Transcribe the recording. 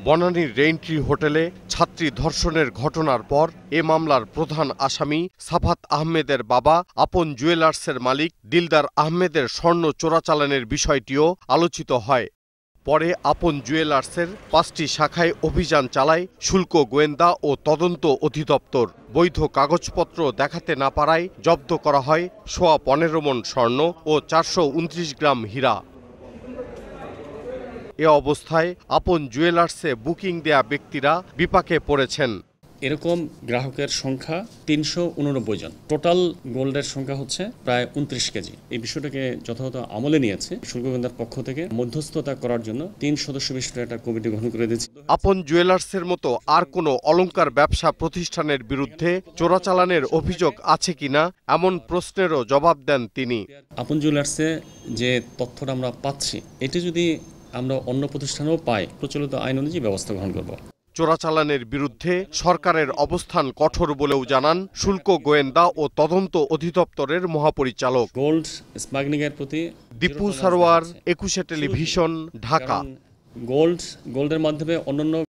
বনানীর Raintree হোটেলে ছাত্রী ধর্ষণের ঘটনার পর এ মামলার প্রধান আসামি সাফাত আহমেদের বাবা আপন জুয়েলার্সের মালিক দিলদার আহমেদের স্বর্ণ চোরাচালানের বিষয়টিও আলোচিত হয়। পরে আপন জুয়েলার্সের ৫টি শাখায় অভিযান চালায় শুল্ক গোয়েন্দা ও তদন্ত অধিদপ্তর। বৈধ কাগজপত্র দেখাতে না পারায় জব্দ করা হয় ১৫ মণ স্বর্ণ ও ৪২৯ গ্রাম হীরা। এ অবস্থায় আপন জুয়েলার্সে বুকিং দেয়া ব্যক্তিরা বিপাকে পড়েছেন। এরকম গ্রাহকের সংখ্যা ৩৮৯ জন। টোটাল গোল্ডের সংখ্যা হচ্ছে প্রায় ২৯ কেজি। এই বিষয়টাকে যথাযথ আমলে নিয়েছে শুল্ক গোয়েন্দার পক্ষ থেকে মধ্যস্থতা করার জন্য ৩ সদস্য বিশিষ্ট একটা কমিটি গঠন করে দিয়েছে। আপন জুয়েলার্সের মতো আর কোনো অলংকার ব্যবসা প্রতিষ্ঠানের বিরুদ্ধে চোরাচালানের অভিযোগ আছে কিনা এমন প্রশ্নেরও জবাব দেন তিনি। আপন জুয়েলার্সে যে তথ্যটা আমরা পাচ্ছি, এটি যদি আমরা অন্য প্রতিষ্ঠানেও পাই, প্রচলিত আইন অনুযায়ী ব্যবস্থা গ্রহণ করব। চোরাচালানের বিরুদ্ধে সরকারের অবস্থান কঠোর বলেও জানান শুল্ক গোয়েন্দা ও তদন্ত অধিদপ্তরের মহাপরিচালক। গোল্ড স্মাগলিং এর প্রতি দীপু সারোয়ার, ২১ টেলিভিশন, ঢাকা। গোল্ডের মাধ্যমে অন্যান্য